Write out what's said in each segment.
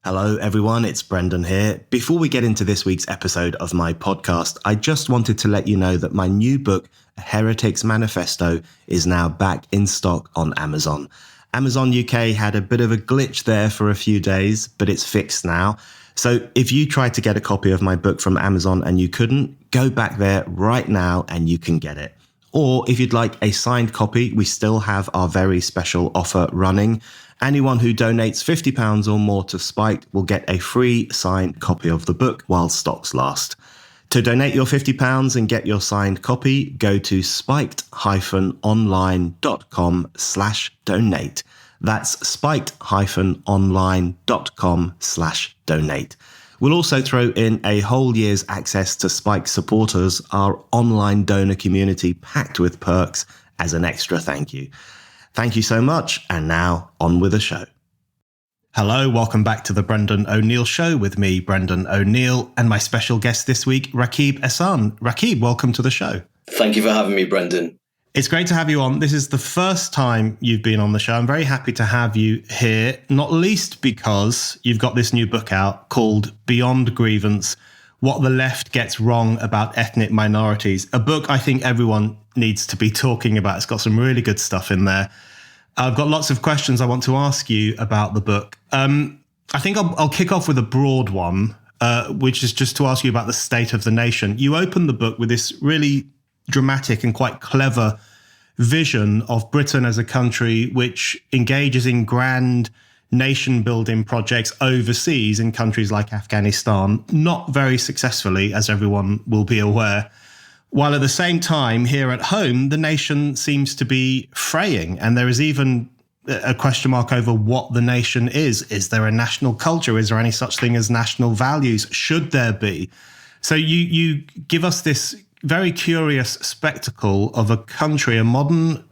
Hello everyone, it's Brendan here. Before we get into this week's episode of my podcast, I just wanted to let you know that my new book, Heretic's Manifesto, is now back in stock on Amazon. Amazon UK had a bit of a glitch there for a few days, but it's fixed now. So if you tried to get a copy of my book from Amazon and you couldn't, go back there right now and you can get it. Or if you'd like a signed copy, we still have our very special offer running. Anyone who donates £50 or more to Spiked will get a free signed copy of the book while stocks last. To donate your £50 and get your signed copy, go to spiked-online.com/donate. That's spiked-online.com/donate. We'll also throw in a whole year's access to Spike supporters, our online donor community packed with perks, as an extra thank you. Thank you so much, and now on with the show. Hello, welcome back to the Brendan O'Neill Show with me, Brendan O'Neill, and my special guest this week, Rakib Ehsan. Rakib, welcome to the show. Thank you for having me, Brendan. It's great to have you on. This is the first time you've been on the show. I'm very happy to have you here, not least because you've got this new book out called Beyond Grievance, What the Left Gets Wrong About Ethnic Minorities, a book I think everyone needs to be talking about. It's got some really good stuff in there. I've got lots of questions I want to ask you about the book. I think I'll kick off with a broad one, which is just to ask you about the state of the nation. You open the book with this really dramatic and quite clever vision of Britain as a country which engages in grand nation-building projects overseas in countries like Afghanistan, not very successfully, as everyone will be aware. While at the same time, here at home, the nation seems to be fraying, and there is even a question mark over what the nation is. Is there a national culture? Is there any such thing as national values? Should there be? So you give us this very curious spectacle of a country, a modern,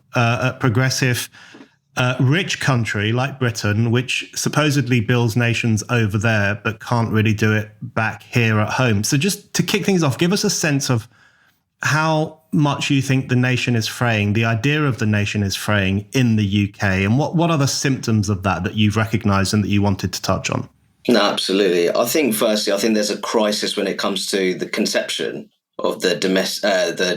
progressive, rich country like Britain, which supposedly builds nations over there, but can't really do it back here at home. So just to kick things off, give us a sense of how much you think the nation is fraying, the idea of the nation is fraying in the UK, and what are the symptoms of that you've recognised and that you wanted to touch on? No, absolutely. I think there's a crisis when it comes to the conception of the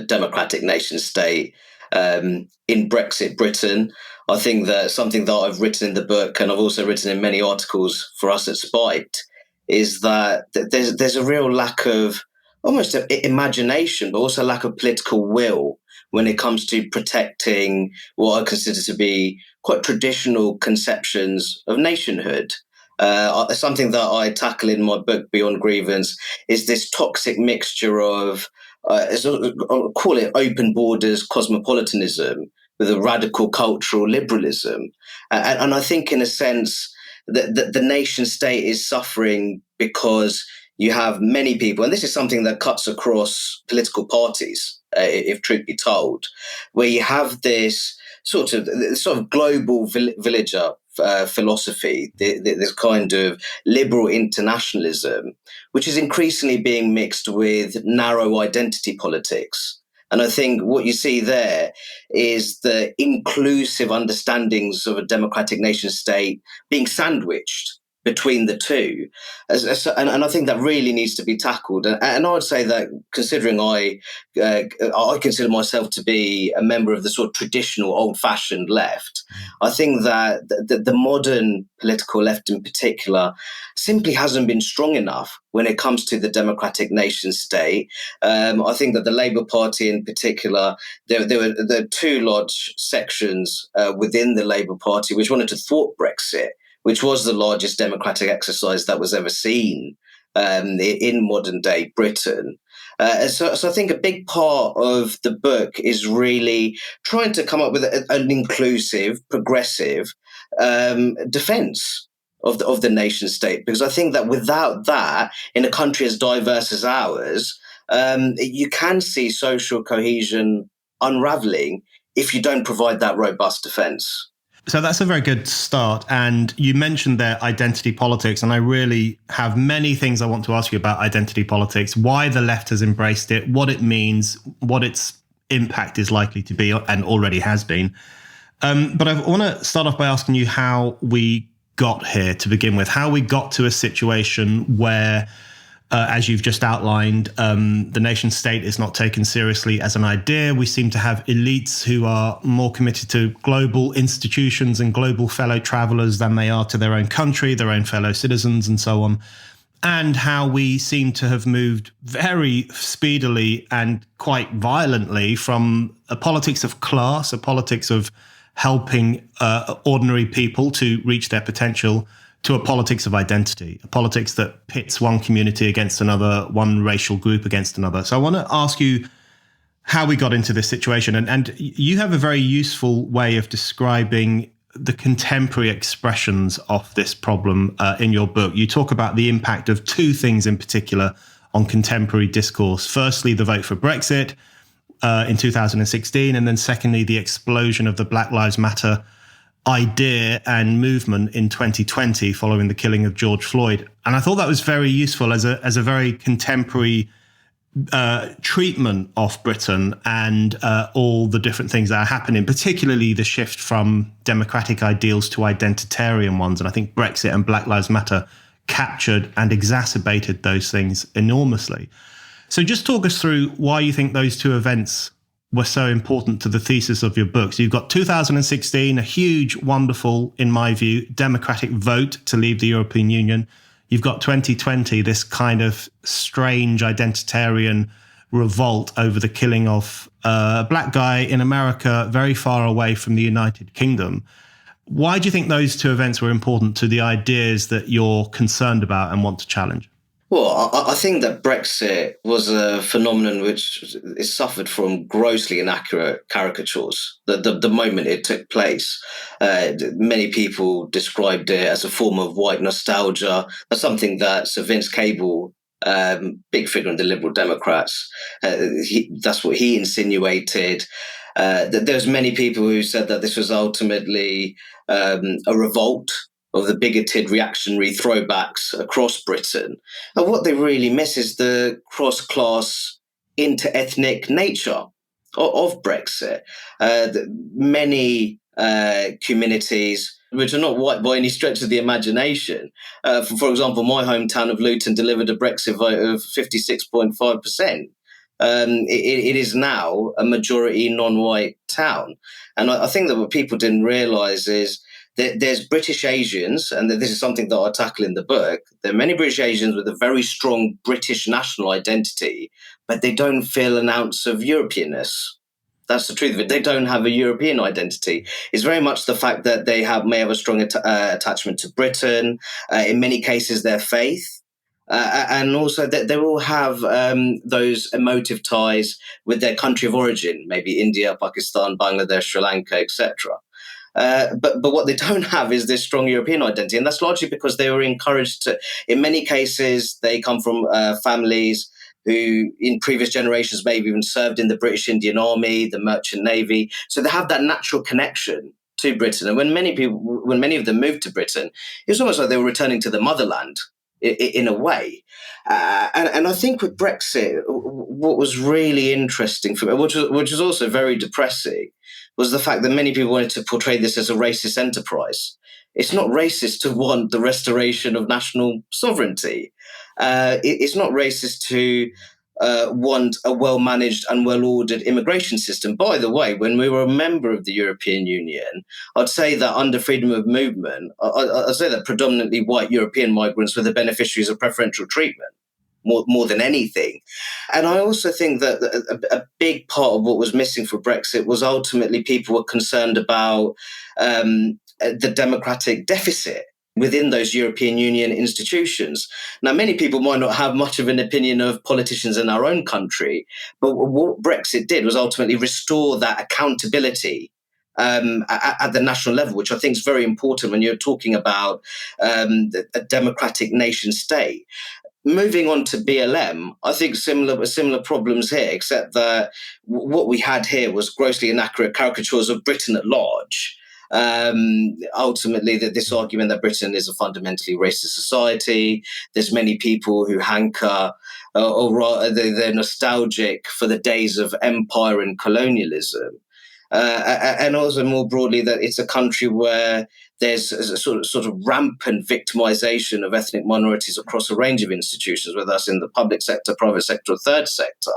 democratic nation state in Brexit Britain. I think that something that I've written in the book, and I've also written in many articles for us at Spiked, is that there's a real lack of almost imagination, but also lack of political will when it comes to protecting what I consider to be quite traditional conceptions of nationhood. Something that I tackle in my book, Beyond Grievance, is this toxic mixture of, I'll call it open borders cosmopolitanism with a radical cultural liberalism. And I think in a sense that the nation state is suffering because you have many people, and this is something that cuts across political parties, if truth be told, where you have this sort of global villager philosophy, this kind of liberal internationalism, which is increasingly being mixed with narrow identity politics. And I think what you see there is the inclusive understandings of a democratic nation state being sandwiched between the two. And I think that really needs to be tackled. And I would say that, considering I consider myself to be a member of the sort of traditional old-fashioned left, I think that the modern political left in particular simply hasn't been strong enough when it comes to the democratic nation state. I think that the Labour Party in particular, there were two large sections within the Labour Party which wanted to thwart Brexit, which was the largest democratic exercise that was ever seen in modern day Britain. So I think a big part of the book is really trying to come up with an inclusive, progressive defence of the nation state, because I think that without that, in a country as diverse as ours, you can see social cohesion unravelling if you don't provide that robust defence. So that's a very good start. And you mentioned there identity politics, and I really have many things I want to ask you about identity politics, why the left has embraced it, what it means, what its impact is likely to be and already has been. But I want to start off by asking you how we got here to begin with, how we got to a situation where, as you've just outlined, the nation state is not taken seriously as an idea. We seem to have elites who are more committed to global institutions and global fellow travelers than they are to their own country, their own fellow citizens, and so on. And how we seem to have moved very speedily and quite violently from a politics of class, a politics of helping ordinary people to reach their potential, to a politics of identity, a politics that pits one community against another, one racial group against another. So I want to ask you how we got into this situation. And you have a very useful way of describing the contemporary expressions of this problem in your book. You talk about the impact of two things in particular on contemporary discourse. Firstly, the vote for Brexit in 2016, and then secondly, the explosion of the Black Lives Matter idea and movement in 2020 following the killing of George Floyd. And I thought that was very useful as a very contemporary treatment of Britain and all the different things that are happening, particularly the shift from democratic ideals to identitarian ones. And I think Brexit and Black Lives Matter captured and exacerbated those things enormously. So just talk us through why you think those two events were so important to the thesis of your book. So you've got 2016, a huge, wonderful, in my view, democratic vote to leave the European Union. You've got 2020, this kind of strange identitarian revolt over the killing of a black guy in America, very far away from the United Kingdom. Why do you think those two events were important to the ideas that you're concerned about and want to challenge? Well, I think that Brexit was a phenomenon which is suffered from grossly inaccurate caricatures. The moment it took place, many people described it as a form of white nostalgia. That's something that Sir Vince Cable, big figure in the Liberal Democrats, that's what he insinuated. There's many people who said that this was ultimately a revolt of the bigoted reactionary throwbacks across Britain. And what they really miss is the cross-class, inter-ethnic nature of Brexit. Many communities, which are not white by any stretch of the imagination. For example, my hometown of Luton delivered a Brexit vote of 56.5%. It is now a majority non-white town. And I think that what people didn't realise is there's British Asians, and this is something that I tackle in the book. There are many British Asians with a very strong British national identity, but they don't feel an ounce of Europeanness. That's the truth of it. They don't have a European identity. It's very much the fact that they may have a strong attachment to Britain, in many cases their faith, and also that they will have those emotive ties with their country of origin, maybe India, Pakistan, Bangladesh, Sri Lanka, etc. But what they don't have is this strong European identity. And that's largely because they were encouraged to, in many cases, they come from families who in previous generations may have even served in the British Indian Army, the Merchant Navy. So they have that natural connection to Britain. And when many of them moved to Britain, it was almost like they were returning to the motherland in a way. And I think with Brexit, what was really interesting for me, which was also very depressing, was the fact that many people wanted to portray this as a racist enterprise. It's not racist to want the restoration of national sovereignty. It's not racist to want a well-managed and well-ordered immigration system. By the way, when we were a member of the European Union, I'd say that under freedom of movement, I'd say that predominantly white European migrants were the beneficiaries of preferential treatment. More than anything. And I also think that a big part of what was missing for Brexit was ultimately people were concerned about the democratic deficit within those European Union institutions. Now, many people might not have much of an opinion of politicians in our own country, but what Brexit did was ultimately restore that accountability at the national level, which I think is very important when you're talking about a democratic nation state. Moving on to BLM, I think similar problems here, except that what we had here was grossly inaccurate caricatures of Britain at large. Ultimately, this argument that Britain is a fundamentally racist society. There's many people who hanker, or they're nostalgic for the days of empire and colonialism. And also more broadly that it's a country where there's a sort of rampant victimization of ethnic minorities across a range of institutions, whether that's in the public sector, private sector, or third sector.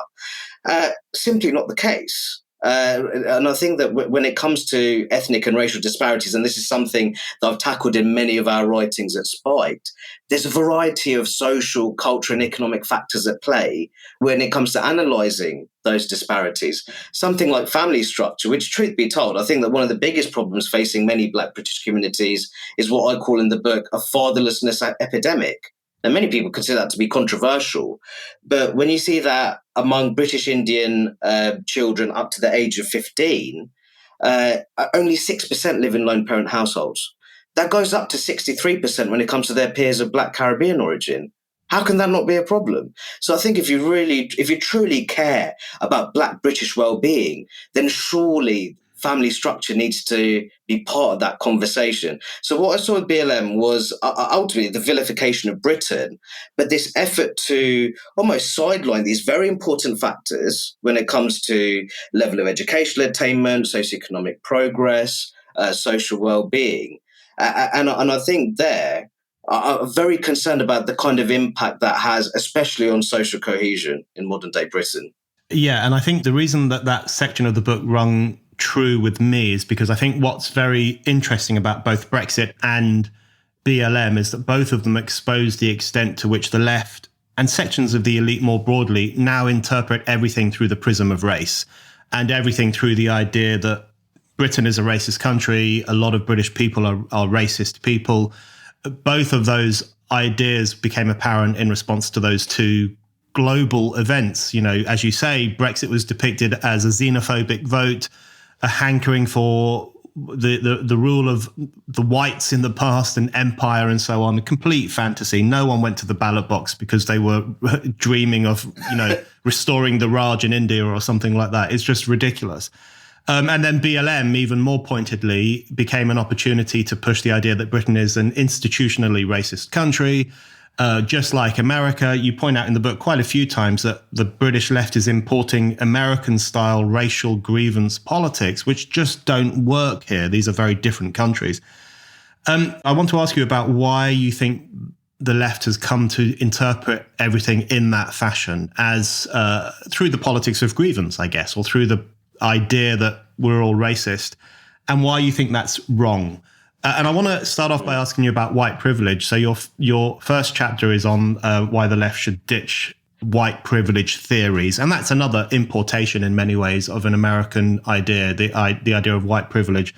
Simply not the case. And I think that when it comes to ethnic and racial disparities, and this is something that I've tackled in many of our writings at Spiked, there's a variety of social, cultural, and economic factors at play when it comes to analysing those disparities. Something like family structure, which, truth be told, I think that one of the biggest problems facing many Black British communities is what I call in the book a fatherlessness epidemic. And many people consider that to be controversial. But when you see that among British Indian children up to the age of 15, only 6% live in lone parent households. That goes up to 63% when it comes to their peers of Black Caribbean origin. How can that not be a problem? So I think if you truly care about Black British well-being, then surely family structure needs to be part of that conversation. So what I saw with BLM was ultimately the vilification of Britain, but this effort to almost sideline these very important factors when it comes to level of educational attainment, socioeconomic progress, social well-being. And I think there are very concerned about the kind of impact that has, especially on social cohesion in modern day Britain. Yeah, and I think the reason that section of the book rung true with me is because I think what's very interesting about both Brexit and BLM is that both of them expose the extent to which the left and sections of the elite more broadly now interpret everything through the prism of race and everything through the idea that Britain is a racist country. A lot of British people are racist people. Both of those ideas became apparent in response to those two global events. You know, as you say, Brexit was depicted as a xenophobic vote, a hankering for the rule of the whites in the past and empire and so on. A complete fantasy. No one went to the ballot box because they were dreaming of, restoring the Raj in India or something like that. It's just ridiculous. And then BLM, even more pointedly, became an opportunity to push the idea that Britain is an institutionally racist country. Just like America, you point out in the book quite a few times that the British left is importing American-style racial grievance politics, which just don't work here. These are very different countries. I want to ask you about why you think the left has come to interpret everything in that fashion as through the politics of grievance, I guess, or through the idea that we're all racist, and why you think that's wrong. And I want to start off by asking you about white privilege. So your first chapter is on why the left should ditch white privilege theories. And that's another importation in many ways of an American idea, the idea of white privilege.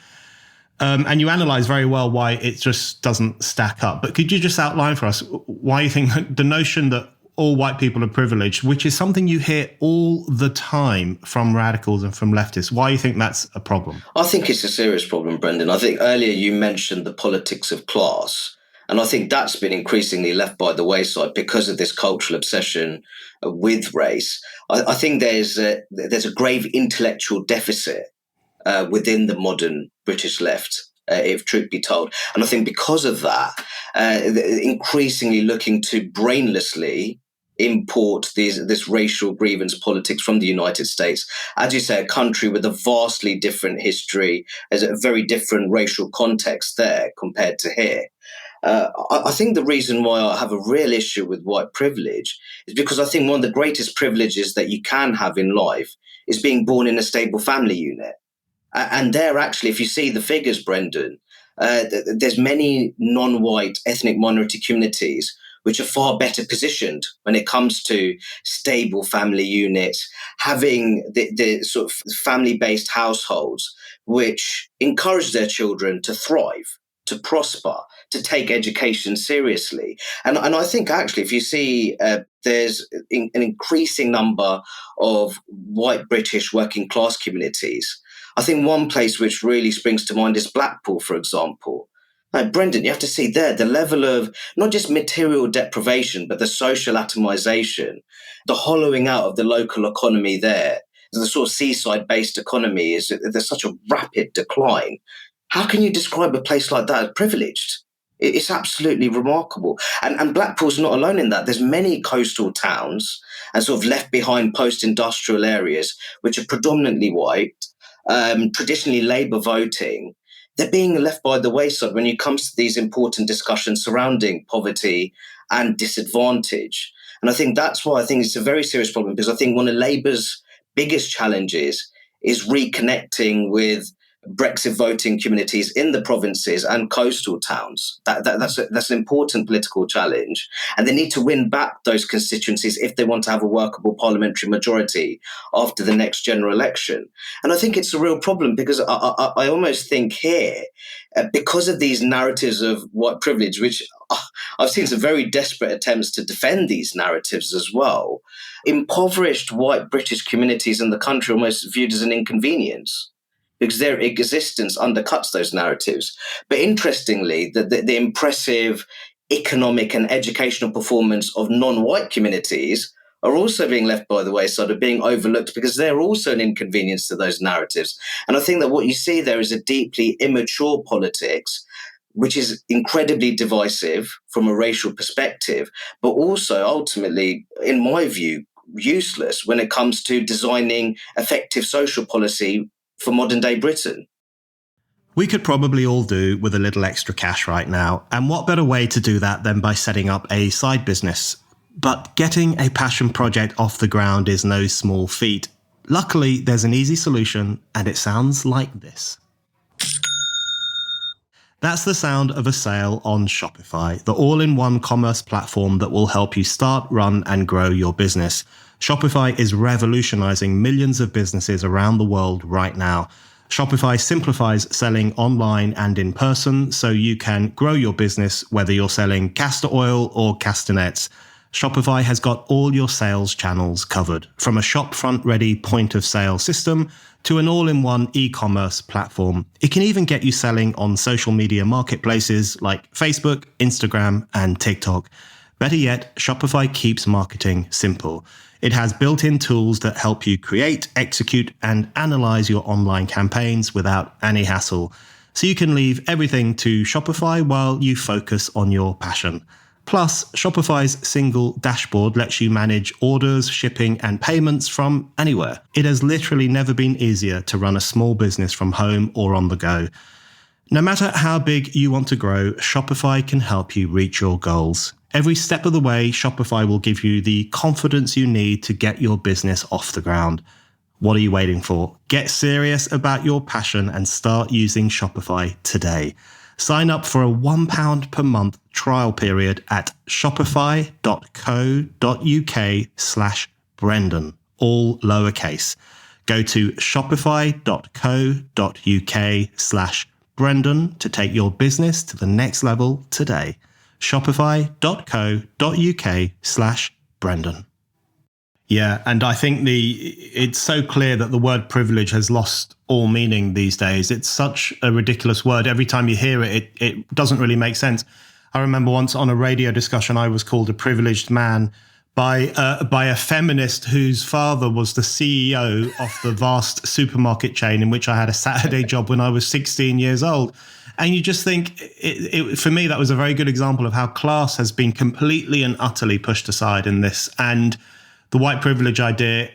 And you analyze very well why it just doesn't stack up. But could you just outline for us why you think the notion that all white people are privileged, which is something you hear all the time from radicals and from leftists, why you think that's a problem? I think it's a serious problem, Brendan. I think earlier you mentioned the politics of class, and I think that's been increasingly left by the wayside because of this cultural obsession with race. I think there's a grave intellectual deficit within the modern British left, if truth be told. And I think because of that, increasingly looking to brainlessly import this racial grievance politics from the United States. As you say, a country with a vastly different history, has a very different racial context there compared to here. I think the reason why I have a real issue with white privilege is because I think one of the greatest privileges that you can have in life is being born in a stable family unit. And there, actually, if you see the figures, Brendan, there's many non-white ethnic minority communities which are far better positioned when it comes to stable family units, having the sort of family-based households which encourage their children to thrive, to prosper, to take education seriously. And I think, actually, if you see there's an increasing number of white British working class communities, I think one place which really springs to mind is Blackpool, for example. Now, Brendan, you have to see there the level of not just material deprivation, but the social atomization, the hollowing out of the local economy there. The sort of seaside-based economy there's such a rapid decline. How can you describe a place like that as privileged? It's absolutely remarkable. And Blackpool's not alone in that. There's many coastal towns and sort of left behind post-industrial areas, which are predominantly white, traditionally Labour voting, they're being left by the wayside when it comes to these important discussions surrounding poverty and disadvantage. And I think that's why I think it's a very serious problem, because I think one of Labour's biggest challenges is reconnecting with Brexit voting communities in the provinces and coastal towns. That's an important political challenge. And they need to win back those constituencies if they want to have a workable parliamentary majority after the next general election. And I think it's a real problem, because I almost think here, because of these narratives of white privilege, which I've seen some very desperate attempts to defend these narratives as well, impoverished white British communities in the country are almost viewed as an inconvenience, because their existence undercuts those narratives. But interestingly, the impressive economic and educational performance of non-white communities are also being left by the wayside, are being overlooked, because they're also an inconvenience to those narratives. And I think that what you see there is a deeply immature politics, which is incredibly divisive from a racial perspective, but also ultimately, in my view, useless when it comes to designing effective social policy for modern day Britain. We could probably all do with a little extra cash right now. And what better way to do that than by setting up a side business? But getting a passion project off the ground is no small feat. Luckily, there's an easy solution, and it sounds like this. That's the sound of a sale on Shopify, the all-in-one commerce platform that will help you start, run, and grow your business. Shopify is revolutionizing millions of businesses around the world right now. Shopify simplifies selling online and in person, so you can grow your business whether you're selling castor oil or castanets. Shopify has got all your sales channels covered, from a shop-front-ready point-of-sale system to an all-in-one e-commerce platform. It can even get you selling on social media marketplaces like Facebook, Instagram, and TikTok. Better yet, Shopify keeps marketing simple. It has built-in tools that help you create, execute, and analyze your online campaigns without any hassle. So you can leave everything to Shopify while you focus on your passion. Plus, Shopify's single dashboard lets you manage orders, shipping, and payments from anywhere. It has literally never been easier to run a small business from home or on the go. No matter how big you want to grow, Shopify can help you reach your goals. Every step of the way, Shopify will give you the confidence you need to get your business off the ground. What are you waiting for? Get serious about your passion and start using Shopify today. Sign up for a £1 per month trial period at shopify.co.uk/Brendan, all lowercase. Go to shopify.co.uk/Brendan to take your business to the next level today. Shopify.co.uk/Brendan. Yeah, and I think it's so clear that the word privilege has lost all meaning these days. It's such a ridiculous word. Every time you hear it, it doesn't really make sense. I remember once on a radio discussion, I was called a privileged man by a feminist whose father was the CEO of the vast supermarket chain in which I had a Saturday job when I was 16 years old. And you just think, for me, that was a very good example of how class has been completely and utterly pushed aside in this. And the white privilege idea,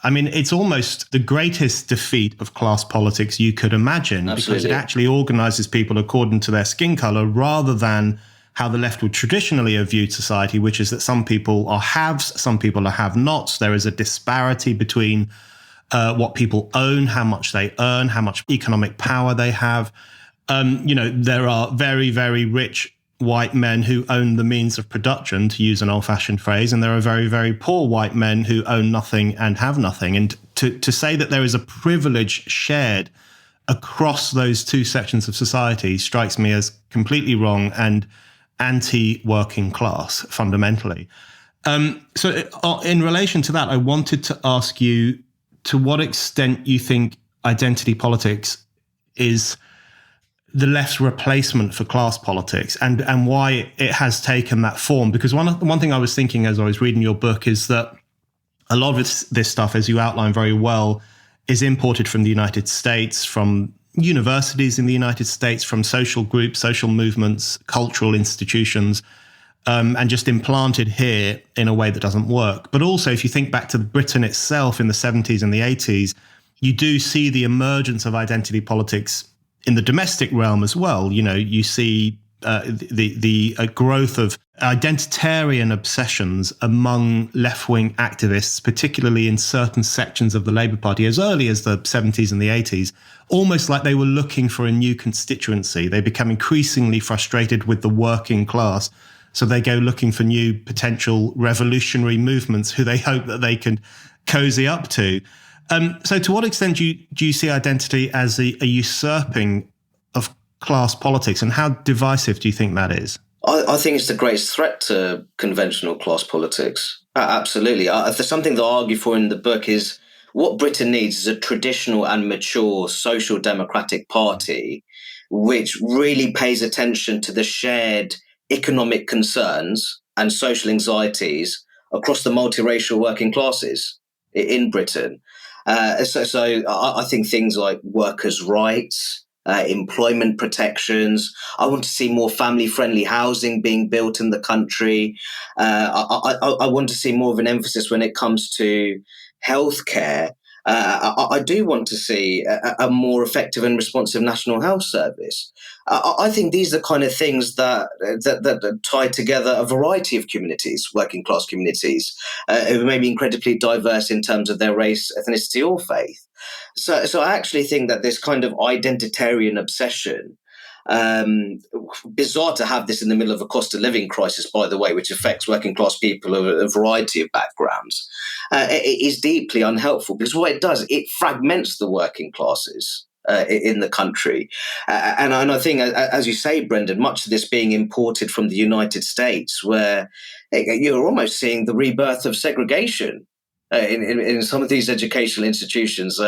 I mean, it's almost the greatest defeat of class politics you could imagine. Absolutely. Because it actually organizes people according to their skin color rather than how the left would traditionally have viewed society, which is that some people are haves, some people are have-nots. There is a disparity between what people own, how much they earn, how much economic power they have. There are very, very rich white men who own the means of production, to use an old-fashioned phrase, and there are very, very poor white men who own nothing and have nothing. And to say that there is a privilege shared across those two sections of society strikes me as completely wrong and anti-working class, fundamentally. So in relation to that, I wanted to ask you to what extent you think identity politics is the left's replacement for class politics, and why it has taken that form. Because one thing I was thinking as I was reading your book is that a lot of this stuff, as you outline very well, is imported from the United States, from universities in the United States, from social groups, social movements, cultural institutions, and just implanted here in a way that doesn't work. But also, if you think back to Britain itself in the 70s and the 80s, you do see the emergence of identity politics in the domestic realm as well. You see the growth of identitarian obsessions among left-wing activists, particularly in certain sections of the Labour Party, as early as the 70s and the 80s, almost like they were looking for a new constituency. They become increasingly frustrated with the working class, so they go looking for new potential revolutionary movements who they hope that they can cozy up to. So to what extent do you see identity as a usurping of class politics, and how divisive do you think that is? I think it's the greatest threat to conventional class politics. Absolutely. There's something that I argue for in the book is what Britain needs is a traditional and mature social democratic party which really pays attention to the shared economic concerns and social anxieties across the multiracial working classes in Britain. So I think things like workers' rights, employment protections. I want to see more family-friendly housing being built in the country. I want to see more of an emphasis when it comes to healthcare. I do want to see a more effective and responsive National Health Service. I think these are the kind of things that tie together a variety of communities, working class communities, who may be incredibly diverse in terms of their race, ethnicity, or faith. So I actually think that this kind of identitarian obsession, bizarre to have this in the middle of a cost of living crisis, by the way, which affects working class people of a variety of backgrounds, it is deeply unhelpful, because what it does, it fragments the working classes in the country. And I think, as you say, Brendan, much of this being imported from the United States, where you're almost seeing the rebirth of segregation. In some of these educational institutions,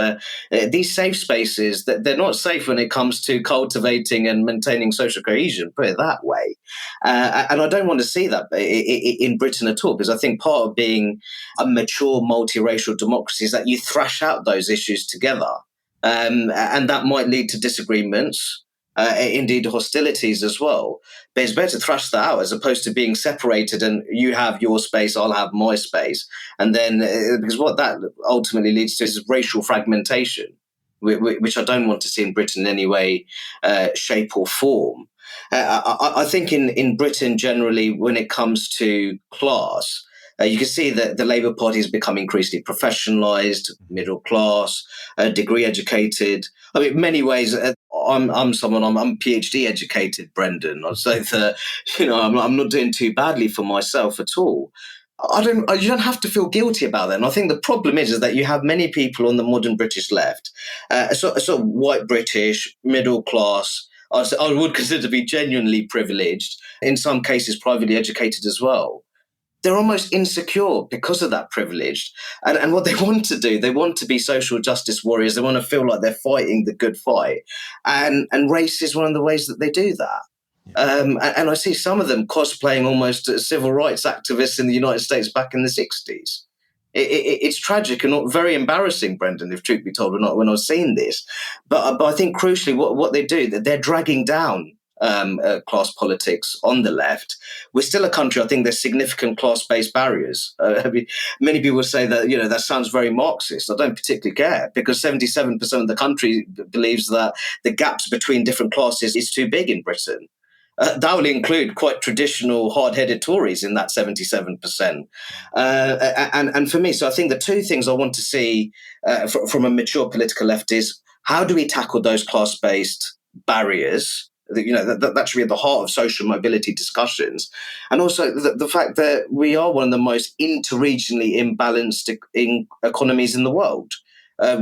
these safe spaces, they're not safe when it comes to cultivating and maintaining social cohesion, put it that way. And I don't want to see that in Britain at all, because I think part of being a mature multiracial democracy is that you thrash out those issues together. And that might lead to disagreements, indeed hostilities as well. But it's better to thrash that out as opposed to being separated and you have your space, I'll have my space. And then, because what that ultimately leads to is racial fragmentation, which I don't want to see in Britain in any way, shape or form. I think in Britain generally, when it comes to class, you can see that the Labour Party has become increasingly professionalised, middle class, degree educated. I mean, in many ways, I'm PhD educated, Brendan. I'd say that, I'm not doing too badly for myself at all. You don't have to feel guilty about that. And I think the problem is that you have many people on the modern British left, sort of white British, middle class. I would consider to be genuinely privileged, in some cases privately educated as well. They're almost insecure because of that privilege. And what they want to do, they want to be social justice warriors. They want to feel like they're fighting the good fight. And race is one of the ways that they do that. And I see some of them cosplaying almost civil rights activists in the United States back in the 60s. It's tragic and very embarrassing, Brendan, if truth be told, or not, when I was seeing this. But I think crucially what they do, they're dragging down class politics on the left. We're still a country, I think there's significant class-based barriers. Many people say that, that sounds very Marxist. I don't particularly care, because 77% of the country believes that the gaps between different classes is too big in Britain. That will include quite traditional, hard-headed Tories in that 77%. And for me, so I think the two things I want to see from a mature political left is, how do we tackle those class-based barriers? That should be at the heart of social mobility discussions. And also the fact that we are one of the most interregionally imbalanced economies in the world.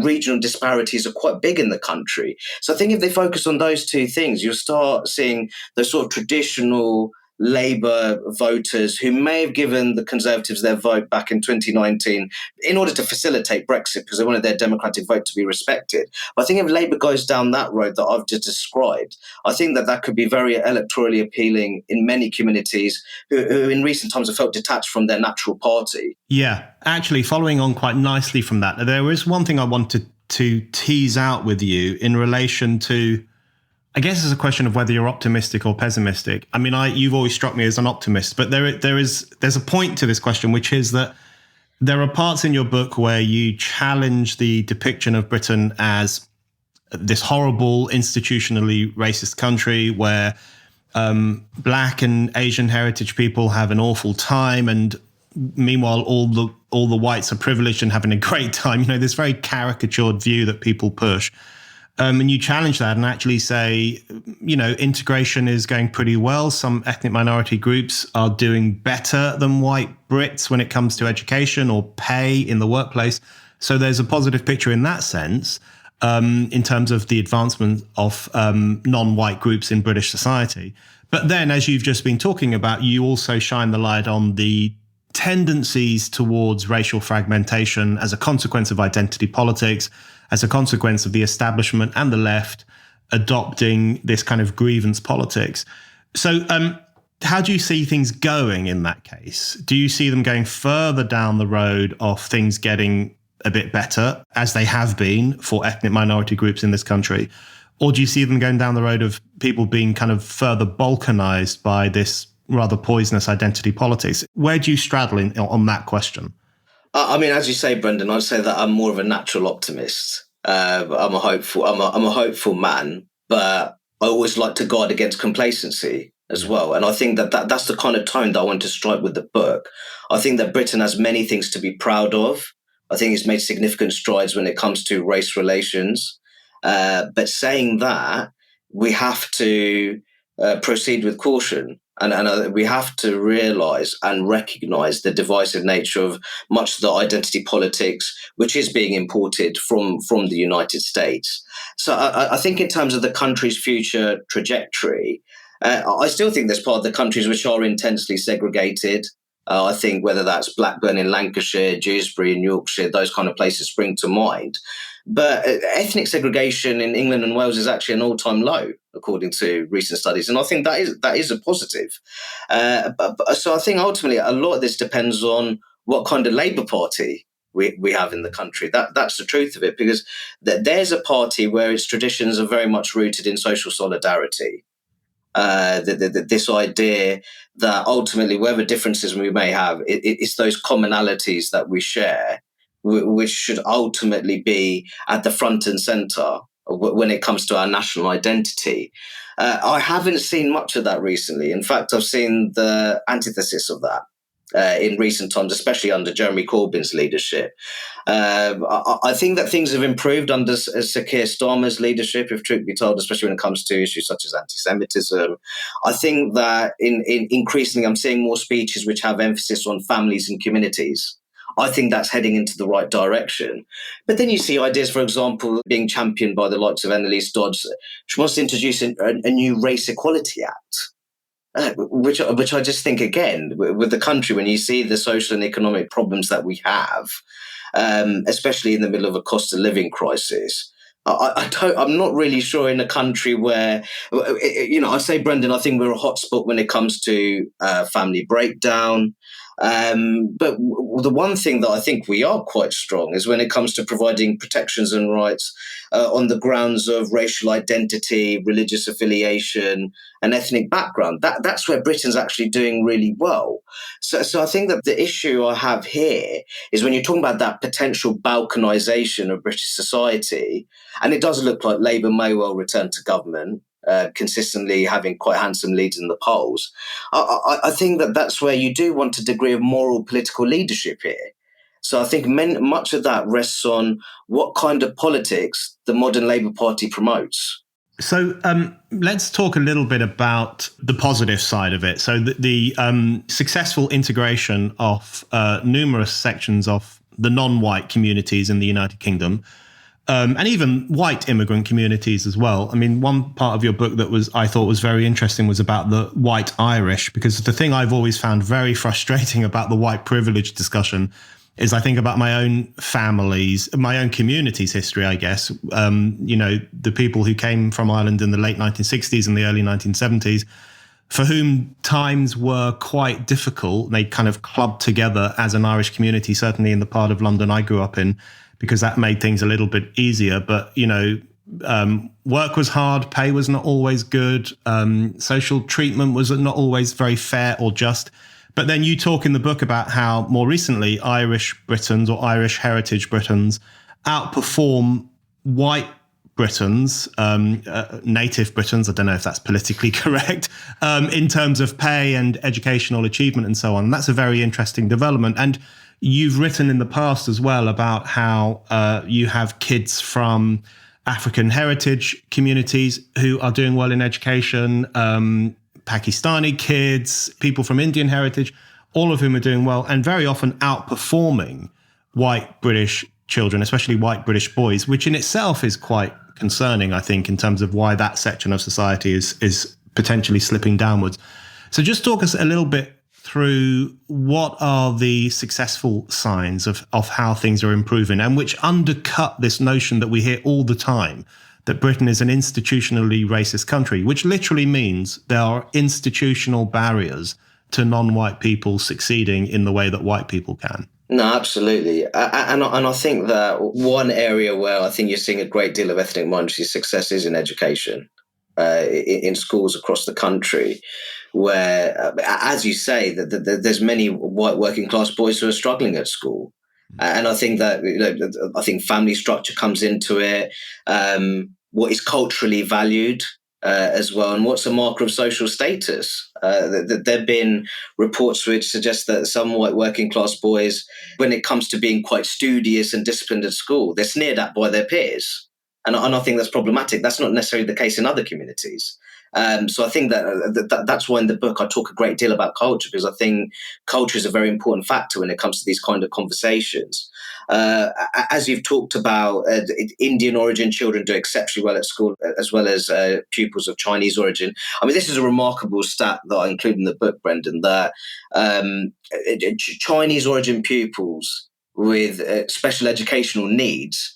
Regional disparities are quite big in the country. So I think if they focus on those two things, you'll start seeing the sort of traditional Labour voters who may have given the Conservatives their vote back in 2019 in order to facilitate Brexit, because they wanted their democratic vote to be respected. But I think if Labour goes down that road that I've just described, I think that could be very electorally appealing in many communities who in recent times have felt detached from their natural party. Yeah, actually, following on quite nicely from that, there is one thing I wanted to tease out with you in relation to, I guess it's a question of whether you're optimistic or pessimistic. I mean, you've always struck me as an optimist, but there's a point to this question, which is that there are parts in your book where you challenge the depiction of Britain as this horrible institutionally racist country where Black and Asian heritage people have an awful time, and meanwhile all the whites are privileged and having a great time. You know, this very caricatured view that people push. And you challenge that and actually say, you know, integration is going pretty well. Some ethnic minority groups are doing better than white Brits when it comes to education or pay in the workplace. So there's a positive picture in that sense, in terms of the advancement of non-white groups in British society. But then, as you've just been talking about, you also shine the light on the tendencies towards racial fragmentation as a consequence of identity politics, as a consequence of the establishment and the left adopting this kind of grievance politics. So how do you see things going in that case? Do you see them going further down the road of things getting a bit better, as they have been for ethnic minority groups in this country? Or do you see them going down the road of people being kind of further balkanized by this rather poisonous identity politics? Where do you straddle on that question? I mean, as you say, Brendan, I'd say that I'm more of a natural optimist. I'm a hopeful. I'm a hopeful man, but I always like to guard against complacency as well. And I think that's the kind of tone that I want to strike with the book. I think that Britain has many things to be proud of. I think it's made significant strides when it comes to race relations. But saying that, we have to proceed with caution. And we have to realise and recognise the divisive nature of much of the identity politics, which is being imported from the United States. So I think in terms of the country's future trajectory, I still think there's part of the countries which are intensely segregated. I think whether that's Blackburn in Lancashire, Dewsbury in Yorkshire, those kind of places spring to mind. But ethnic segregation in England and Wales is actually an all-time low, according to recent studies. And I think that is a positive. So I think ultimately a lot of this depends on what kind of Labour Party we have in the country. That's the truth of it, because there's a party where its traditions are very much rooted in social solidarity. This idea that ultimately, whatever differences we may have, it's those commonalities that we share, which should ultimately be at the front and centre when it comes to our national identity. I haven't seen much of that recently. In fact, I've seen the antithesis of that in recent times, especially under Jeremy Corbyn's leadership. I think that things have improved under Sir Keir Starmer's leadership, if truth be told, especially when it comes to issues such as anti-Semitism. I think that in increasingly I'm seeing more speeches which have emphasis on families and communities. I think that's heading into the right direction. But then you see ideas, for example, being championed by the likes of Annalise Dodds, which wants to introduce a new Race Equality Act. Which I just think, again, with the country, when you see the social and economic problems that we have, especially in the middle of a cost of living crisis, I'm not really sure in a country where, I say, Brendan, I think we're a hotspot when it comes to family breakdown. But the one thing that I think we are quite strong is when it comes to providing protections and rights on the grounds of racial identity, religious affiliation, and ethnic background. That's where Britain's actually doing really well. So I think that the issue I have here is when you're talking about that potential balkanisation of British society, and it does look like Labour may well return to government, consistently having quite handsome leads in the polls. I think that's where you do want a degree of moral political leadership here. So I think much of that rests on what kind of politics the modern Labour Party promotes. So let's talk a little bit about the positive side of it. So the successful integration of numerous sections of the non-white communities in the United Kingdom, and even white immigrant communities as well. I mean, one part of your book that I thought was very interesting was about the white Irish, because the thing I've always found very frustrating about the white privilege discussion is I think about my own family's, my own community's history, I guess. The people who came from Ireland in the late 1960s and the early 1970s, for whom times were quite difficult. They kind of clubbed together as an Irish community, certainly in the part of London I grew up in, because that made things a little bit easier. But, work was hard, pay was not always good, social treatment was not always very fair or just. But then you talk in the book about how more recently Irish Britons or Irish heritage Britons outperform white Britons, native Britons, I don't know if that's politically correct, in terms of pay and educational achievement and so on. And that's a very interesting development. And you've written in the past as well about how you have kids from African heritage communities who are doing well in education, Pakistani kids, people from Indian heritage, all of whom are doing well and very often outperforming white British children, especially white British boys, which in itself is quite concerning, I think, in terms of why that section of society is potentially slipping downwards. So just talk us a little bit through what are the successful signs of how things are improving and which undercut this notion that we hear all the time that Britain is an institutionally racist country, which literally means there are institutional barriers to non-white people succeeding in the way that white people can. No, absolutely. And I think that one area where I think you're seeing a great deal of ethnic minority success is in education, in schools across the country, where, as you say, that there's many white working class boys who are struggling at school. And I think that, I think family structure comes into it, what is culturally valued as well, and what's a marker of social status. There have been reports which suggest that some white working class boys, when it comes to being quite studious and disciplined at school, they're sneered at by their peers. And I think that's problematic. That's not necessarily the case in other communities. So I think that's why in the book I talk a great deal about culture, because I think culture is a very important factor when it comes to these kind of conversations. As you've talked about, Indian origin children do exceptionally well at school, as well as pupils of Chinese origin. I mean, this is a remarkable stat that I include in the book, Brendan, that Chinese origin pupils with special educational needs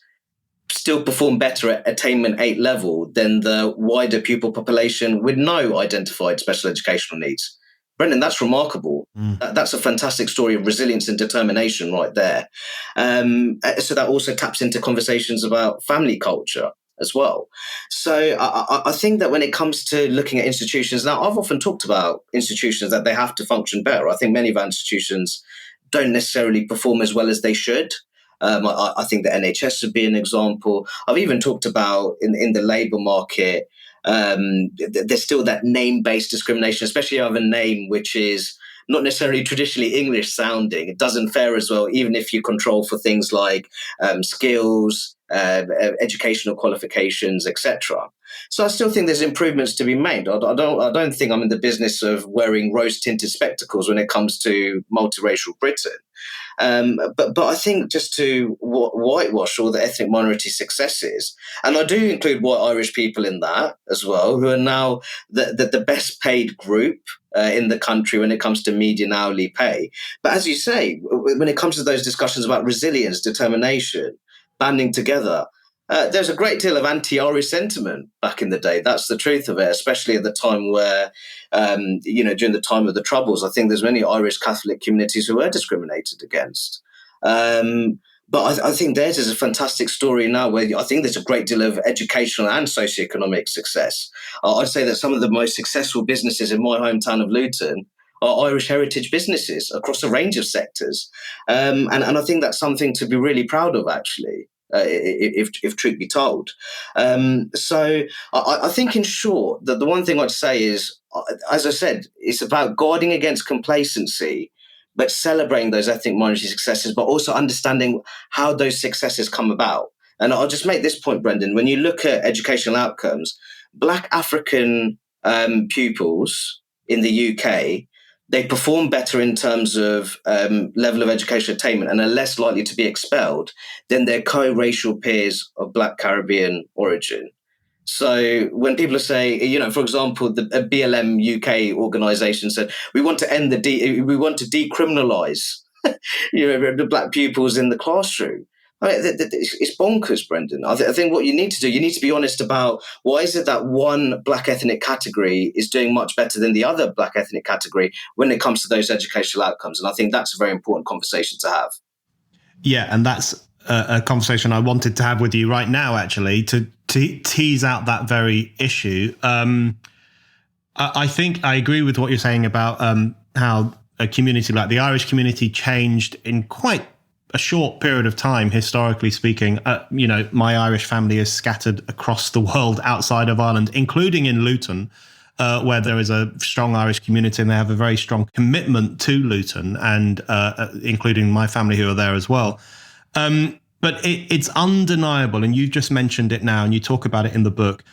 still perform better at attainment 8 level than the wider pupil population with no identified special educational needs. Brendan, that's remarkable. That's a fantastic story of resilience and determination right there. So that also taps into conversations about family culture as well. So I think that when it comes to looking at institutions, now I've often talked about institutions that they have to function better. I think many of our institutions don't necessarily perform as well as they should. I think the NHS would be an example. I've even talked about in the labour market, there's still that name-based discrimination, especially of a name which is not necessarily traditionally English sounding. It doesn't fare as well, even if you control for things like skills, educational qualifications, etc. So I still think there's improvements to be made. I don't think I'm in the business of wearing rose-tinted spectacles when it comes to multiracial Britain. But I think just to whitewash all the ethnic minority successes, and I do include white Irish people in that as well, who are now the best paid group in the country when it comes to median hourly pay. But as you say, when it comes to those discussions about resilience, determination, banding together, there's a great deal of anti-Irish sentiment back in the day. That's the truth of it, especially at the time where, during the time of the Troubles, I think there's many Irish Catholic communities who were discriminated against. But I think theirs is a fantastic story now, where I think there's a great deal of educational and socioeconomic success. I'd say that some of the most successful businesses in my hometown of Luton are Irish heritage businesses across a range of sectors. And I think that's something to be really proud of, actually. If truth be told. So I think, in short, that the one thing I'd say is, as I said, it's about guarding against complacency, but celebrating those ethnic minority successes, but also understanding how those successes come about. And I'll just make this point, Brendan. When you look at educational outcomes, Black African pupils in the UK, they perform better in terms of level of education attainment and are less likely to be expelled than their co-racial peers of Black Caribbean origin. So when people say, for example, the BLM UK organisation said, we want to decriminalise, the Black pupils in the classroom. I mean, it's bonkers, Brendan. I think what you need to do, you need to be honest about why is it that one Black ethnic category is doing much better than the other Black ethnic category when it comes to those educational outcomes. And I think that's a very important conversation to have. Yeah, and that's a conversation I wanted to have with you right now, actually, to tease out that very issue. I think I agree with what you're saying about how a community like the Irish community changed in quite a short period of time, historically speaking, my Irish family is scattered across the world outside of Ireland, including in Luton, where there is a strong Irish community, and they have a very strong commitment to Luton, and including my family who are there as well. But it's undeniable, and you just mentioned it now, and you talk about it in the book,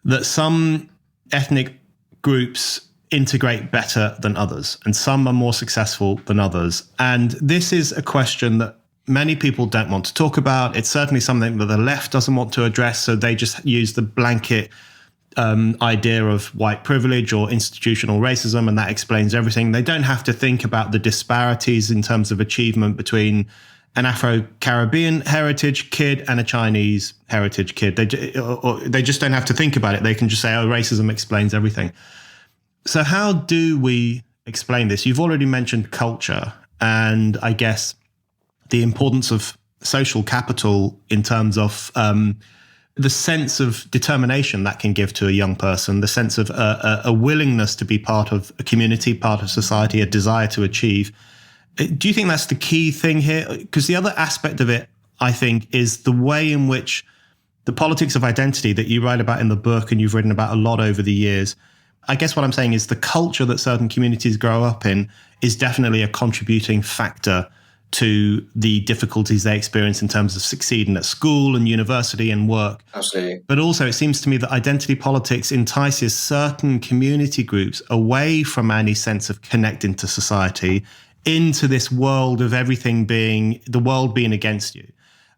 that some ethnic groups integrate better than others, and some are more successful than others. And this is a question that many people don't want to talk about. It's certainly something that the left doesn't want to address, so they just use the blanket idea of white privilege or institutional racism, and that explains everything. They don't have to think about the disparities in terms of achievement between an Afro-Caribbean heritage kid and a Chinese heritage kid. They just don't have to think about it. They can just say, oh, racism explains everything. So how do we explain this? You've already mentioned culture, and I guess the importance of social capital in terms of the sense of determination that can give to a young person, the sense of a willingness to be part of a community, part of society, a desire to achieve. Do you think that's the key thing here? Because the other aspect of it, I think, is the way in which the politics of identity that you write about in the book and you've written about a lot over the years. I guess what I'm saying is the culture that certain communities grow up in is definitely a contributing factor to the difficulties they experience in terms of succeeding at school and university and work. Absolutely. But also it seems to me that identity politics entices certain community groups away from any sense of connecting to society into this world of everything being, the world being against you.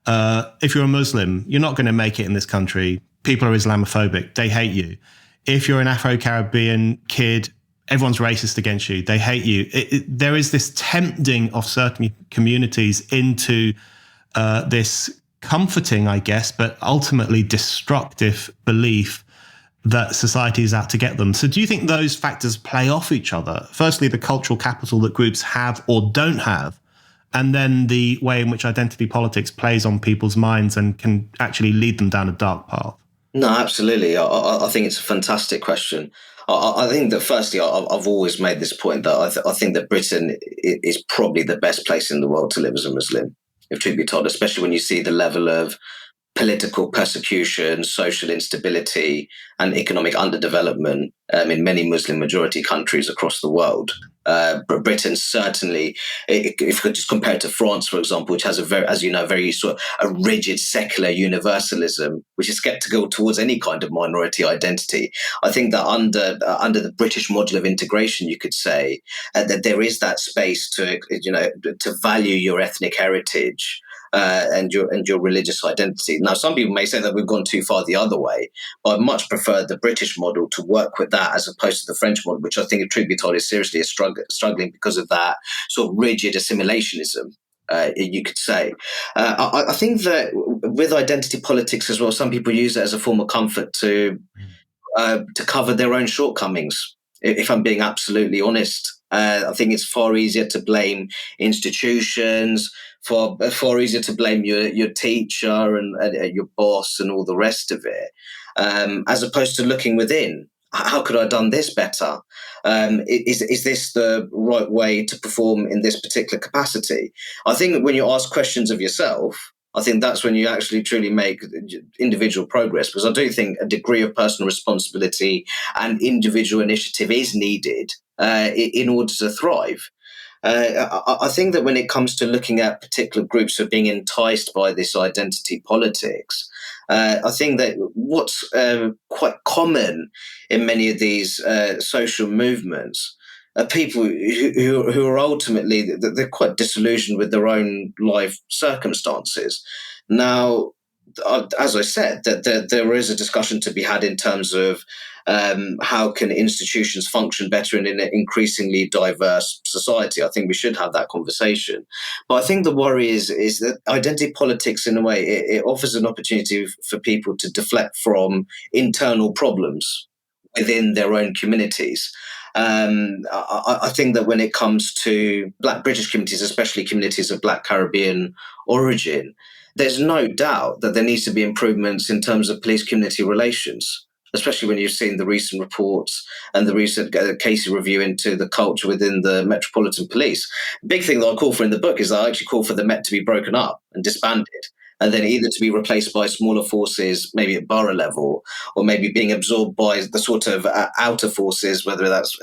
If you're a Muslim, you're not going to make it in this country. People are Islamophobic. They hate you. If you're an Afro-Caribbean kid, everyone's racist against you. They hate you. There is this tempting of certain communities into this comforting, I guess, but ultimately destructive belief that society is out to get them. So do you think those factors play off each other? Firstly, the cultural capital that groups have or don't have, and then the way in which identity politics plays on people's minds and can actually lead them down a dark path? No, absolutely. I think it's a fantastic question. I think that firstly, I've always made this point that I think that Britain is probably the best place in the world to live as a Muslim, if truth be told, especially when you see the level of political persecution, social instability, and economic underdevelopment in many Muslim majority countries across the world. Britain certainly, if you could just compare it to France, for example, which has a very, as you know, very sort of a rigid secular universalism, which is skeptical towards any kind of minority identity. I think that under the British model of integration, you could say that there is that space to value your ethnic heritage. And your religious identity. Now, some people may say that we've gone too far the other way, but I much prefer the British model to work with that as opposed to the French model, which I think, if truth be told, is seriously struggling because of that sort of rigid assimilationism. You could say. I think that with identity politics as well, some people use it as a form of comfort to cover their own shortcomings. If I'm being absolutely honest, I think it's far easier to blame institutions, far easier to blame your teacher and your boss and all the rest of it, as opposed to looking within. How could I have done this better? Is this the right way to perform in this particular capacity? I think that when you ask questions of yourself, I think that's when you actually truly make individual progress, because I do think a degree of personal responsibility and individual initiative is needed in order to thrive. I think that when it comes to looking at particular groups who are being enticed by this identity politics, I think that what's quite common in many of these social movements are people who are ultimately, they're quite disillusioned with their own life circumstances. Now, as I said, that there is a discussion to be had in terms of how can institutions function better in an increasingly diverse society. I think we should have that conversation. But I think the worry is that identity politics, in a way, it offers an opportunity for people to deflect from internal problems within their own communities. I think that when it comes to Black British communities, especially communities of Black Caribbean origin, there's no doubt that there needs to be improvements in terms of police-community relations. especially when you've seen the recent reports and the recent Casey review into the culture within the Metropolitan Police. Big thing that I call for in the book is I actually call for the Met to be broken up and disbanded, and then either to be replaced by smaller forces, maybe at borough level, or maybe being absorbed by the sort of outer forces, whether that's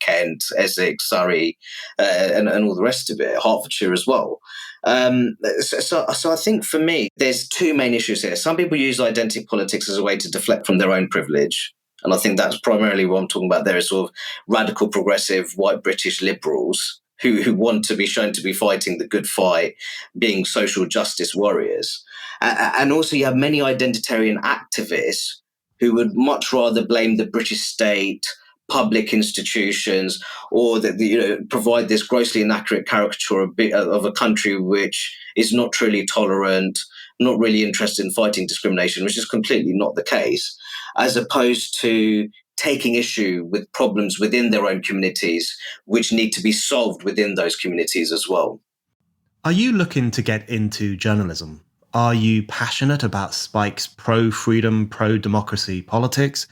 Kent, Essex, Surrey, and all the rest of it, Hertfordshire as well. So I think for me, there's two main issues here. Some people use identity politics as a way to deflect from their own privilege. And I think that's primarily what I'm talking about there is sort of radical, progressive, white British liberals who want to be shown to be fighting the good fight, being social justice warriors. And also you have many identitarian activists who would much rather blame the British state, public institutions, or provide this grossly inaccurate caricature of a country which is not truly tolerant, not really interested in fighting discrimination, which is completely not the case, as opposed to taking issue with problems within their own communities, which need to be solved within those communities as well. Are you looking to get into journalism? Are you passionate about Spike's pro-freedom, pro-democracy politics?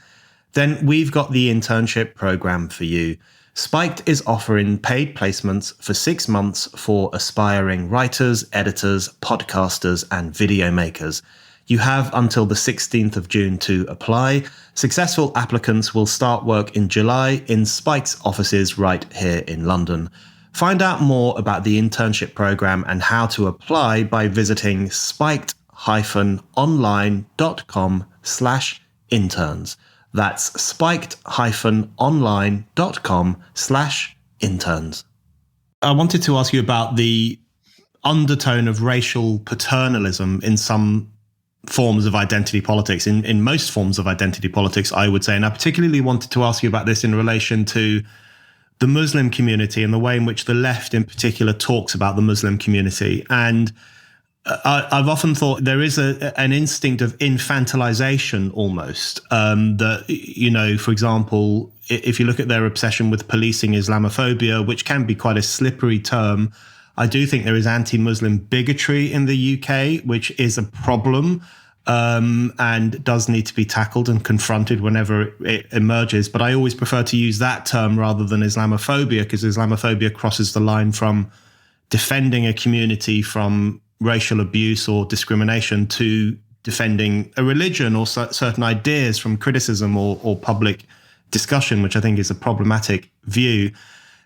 Then we've got the internship program for you. Spiked is offering paid placements for 6 months for aspiring writers, editors, podcasters, and video makers. You have until the 16th of June to apply. Successful applicants will start work in July in Spike's offices right here in London. Find out more about the internship program and how to apply by visiting spiked-online.com/interns. That's spiked-online.com/interns. I wanted to ask you about the undertone of racial paternalism in some forms of identity politics, in most forms of identity politics, I would say. And I particularly wanted to ask you about this in relation to the Muslim community and the way in which the left in particular talks about the Muslim community. And I've often thought there is an instinct of infantilization almost, that, for example, if you look at their obsession with policing Islamophobia, which can be quite a slippery term, I do think there is anti-Muslim bigotry in the UK, which is a problem and does need to be tackled and confronted whenever it emerges. But I always prefer to use that term rather than Islamophobia, because Islamophobia crosses the line from defending a community from racial abuse or discrimination to defending a religion or certain ideas from criticism or public discussion, which I think is a problematic view.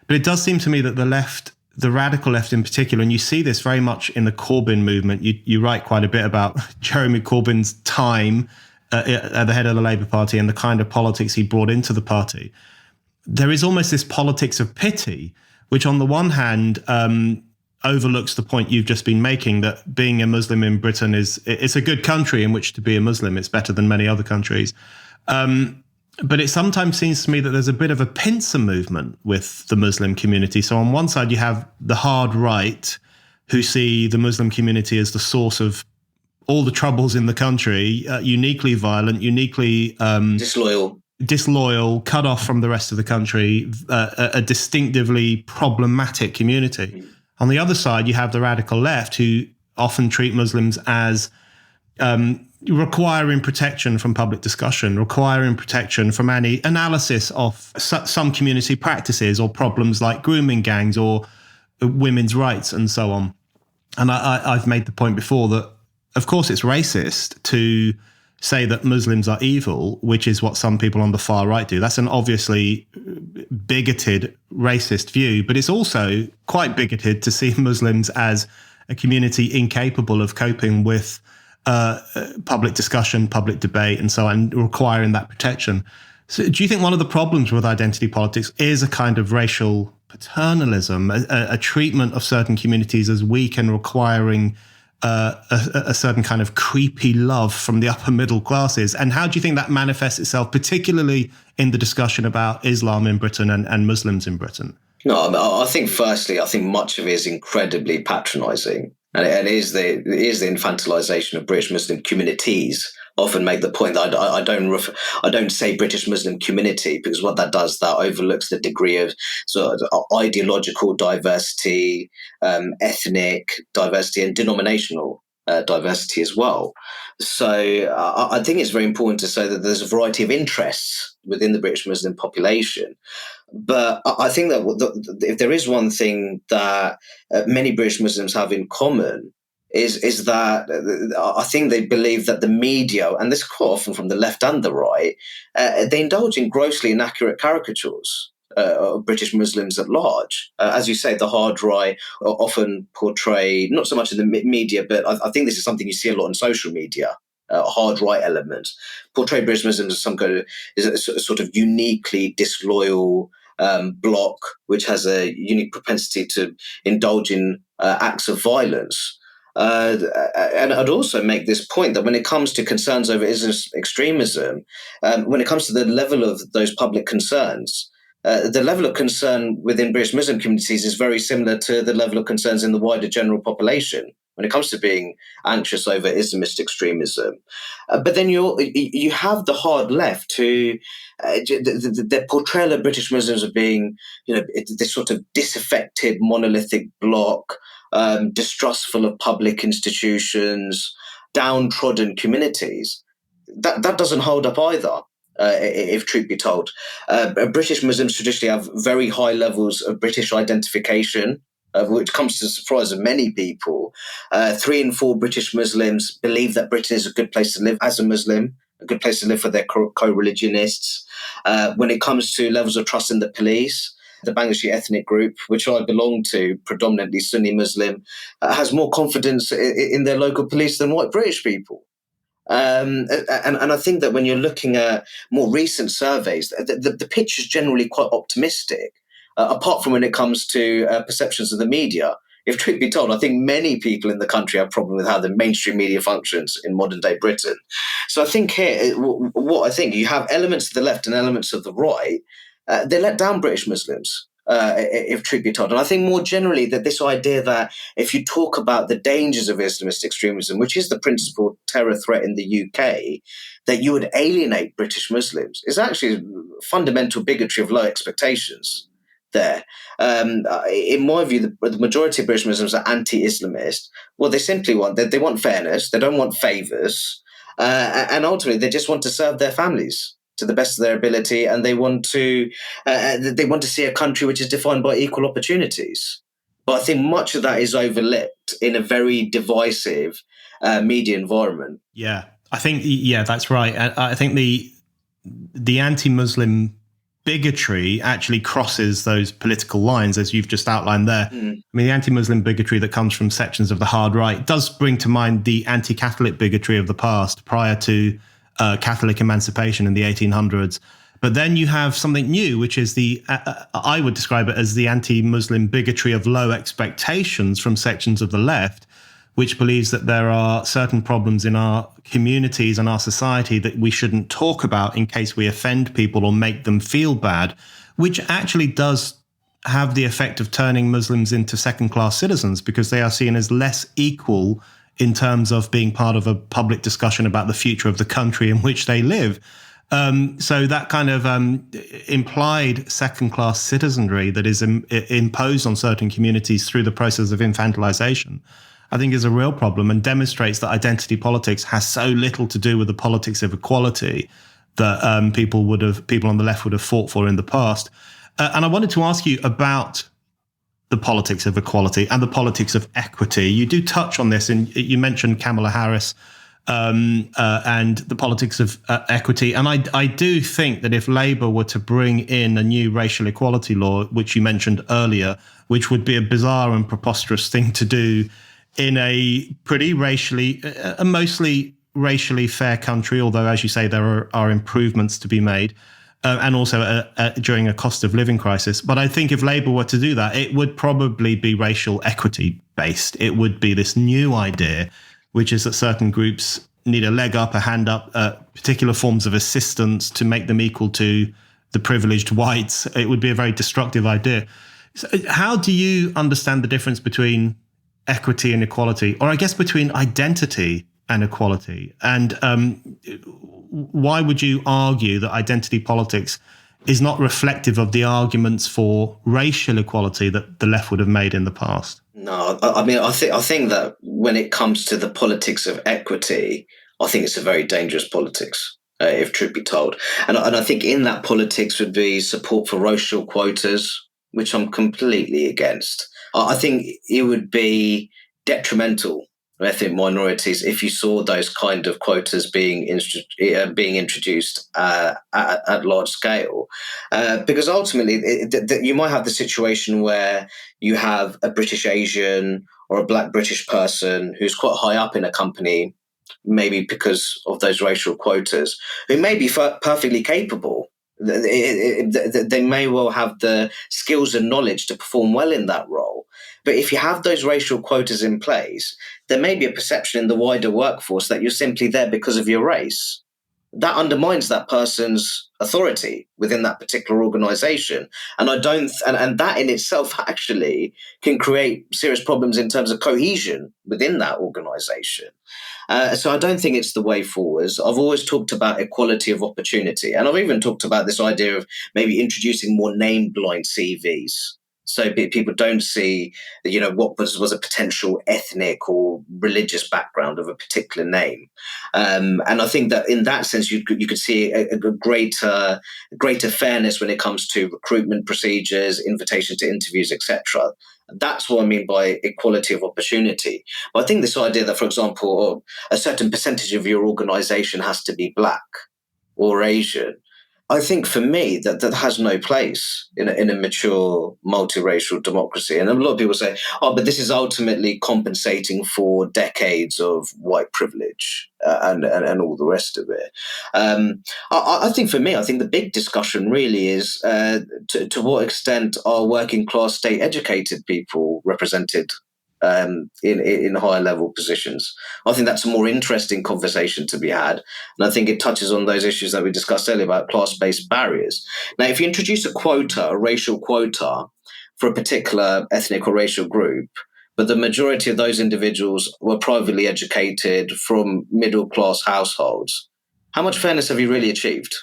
But it does seem to me that the left, the radical left in particular, and you see this very much in the Corbyn movement. You write quite a bit about Jeremy Corbyn's time at the head of the Labour Party and the kind of politics he brought into the party. There is almost this politics of pity, which on the one hand overlooks the point you've just been making, that being a Muslim in Britain it's a good country in which to be a Muslim. It's better than many other countries. But it sometimes seems to me that there's a bit of a pincer movement with the Muslim community. So on one side, you have the hard right, who see the Muslim community as the source of all the troubles in the country, uniquely violent, uniquely disloyal, cut off from the rest of the country, a distinctively problematic community. On the other side, you have the radical left, who often treat Muslims as requiring protection from public discussion, requiring protection from any analysis of some community practices or problems like grooming gangs or women's rights and so on. And I've made the point before that, of course, it's racist to say that Muslims are evil, which is what some people on the far right do. That's an obviously bigoted, racist view, but it's also quite bigoted to see Muslims as a community incapable of coping with public discussion, public debate, and so on, requiring that protection. So do you think one of the problems with identity politics is a kind of racial paternalism, a treatment of certain communities as weak and requiring a certain kind of creepy love from the upper middle classes? And how do you think that manifests itself, particularly in the discussion about Islam in Britain and Muslims in Britain? No, I think firstly, much of it is incredibly patronising. And it is the infantilization of British Muslim communities. Often make the point that I don't say British Muslim community, because what that does, that overlooks the degree of sort of ideological diversity, ethnic diversity, and denominational diversity as well. So I think it's very important to say that there's a variety of interests within the British Muslim population. But I think that if there is one thing that many British Muslims have in common, is that I think they believe that the media, and this quite often from the left and the right, they indulge in grossly inaccurate caricatures of British Muslims at large. As you say, the hard right are often portrayed, not so much in the media, but I think this is something you see a lot on social media. Hard right element portray British Muslims as some kind of is a sort of uniquely disloyal bloc, which has a unique propensity to indulge in acts of violence. And I'd also make this point that when it comes to concerns over Islamist extremism, when it comes to the level of those public concerns, the level of concern within British Muslim communities is very similar to the level of concerns in the wider general population when it comes to being anxious over Islamist extremism. But then you have the hard left who their portrayal of British Muslims as being, this sort of disaffected monolithic bloc, distrustful of public institutions, downtrodden communities. That doesn't hold up either. If truth be told, British Muslims traditionally have very high levels of British identification, which comes to the surprise of many people. 3 in 4 British Muslims believe that Britain is a good place to live as a Muslim, a good place to live for their co-religionists. When it comes to levels of trust in the police, the Bangladeshi ethnic group, which I belong to, predominantly Sunni Muslim, has more confidence in their local police than white British people. And I think that when you're looking at more recent surveys, the picture is generally quite optimistic, apart from when it comes to perceptions of the media. If truth be told, I think many people in the country have a problem with how the mainstream media functions in modern day Britain. So I think here, what I think, you have elements of the left and elements of the right. They let down British Muslims, if truth be told. And I think more generally that this idea that if you talk about the dangers of Islamist extremism, which is the principal terror threat in the UK, that you would alienate British Muslims is actually fundamental bigotry of low expectations there. In my view, the majority of British Muslims are anti-Islamist. Well, they simply they want fairness. They don't want favours. And ultimately, they just want to serve their families to the best of their ability, and they want to see a country which is defined by equal opportunities. But I think much of that is overlooked in a very divisive media environment. Yeah, I think that's right. I think the anti-Muslim bigotry actually crosses those political lines, as you've just outlined there. I mean, the anti-Muslim bigotry that comes from sections of the hard right does bring to mind the anti-Catholic bigotry of the past prior to Catholic emancipation in the 1800s. But then you have something new, which is I would describe it as the anti-Muslim bigotry of low expectations from sections of the left, which believes that there are certain problems in our communities and our society that we shouldn't talk about in case we offend people or make them feel bad, which actually does have the effect of turning Muslims into second-class citizens because they are seen as less equal in terms of being part of a public discussion about the future of the country in which they live. So that kind of implied second-class citizenry that is imposed on certain communities through the process of infantilization, I think is a real problem and demonstrates that identity politics has so little to do with the politics of equality that people on the left would have fought for in the past. And I wanted to ask you about the politics of equality and the politics of equity. You do touch on this, and you mentioned Kamala Harris and the politics of equity. And I do think that if Labour were to bring in a new racial equality law, which you mentioned earlier, which would be a bizarre and preposterous thing to do in a pretty mostly racially fair country, although, as you say, there are improvements to be made, and also during a cost of living crisis. But I think if Labour were to do that, it would probably be racial equity based. It would be this new idea, which is that certain groups need a leg up, a hand up, particular forms of assistance to make them equal to the privileged whites. It would be a very destructive idea. So how do you understand the difference between equity and equality, or I guess between identity and equality? And why would you argue that identity politics is not reflective of the arguments for racial equality that the left would have made in the past? No, I mean, I think that when it comes to the politics of equity, I think it's a very dangerous politics, if truth be told. And I think in that politics would be support for racial quotas, which I'm completely against. I think it would be detrimental to ethnic minorities if you saw those kind of quotas being introduced at large scale, because ultimately you might have the situation where you have a British Asian or a Black British person who's quite high up in a company, maybe because of those racial quotas, who may be perfectly capable. They may well have the skills and knowledge to perform well in that role. But if you have those racial quotas in place, there may be a perception in the wider workforce that you're simply there because of your race. That undermines that person's authority within that particular organization. And I don't, and that in itself actually can create serious problems in terms of cohesion within that organization. So I don't think it's the way forwards. I've always talked about equality of opportunity, and I've even talked about this idea of maybe introducing more name-blind CVs. So people don't see, what was a potential ethnic or religious background of a particular name, and I think that in that sense you could see a greater fairness when it comes to recruitment procedures, invitation to interviews, etc. That's what I mean by equality of opportunity. But I think this idea that, for example, a certain percentage of your organization has to be Black or Asian, I think for me that has no place in a mature multiracial democracy. And a lot of people say, "Oh, but this is ultimately compensating for decades of white privilege and all the rest of it." I think for me, I think the big discussion really is to what extent are working class, state educated people represented in higher level positions. I think that's a more interesting conversation to be had. And I think it touches on those issues that we discussed earlier about class based barriers. Now, if you introduce a racial quota for a particular ethnic or racial group, but the majority of those individuals were privately educated from middle class households, how much fairness have you really achieved?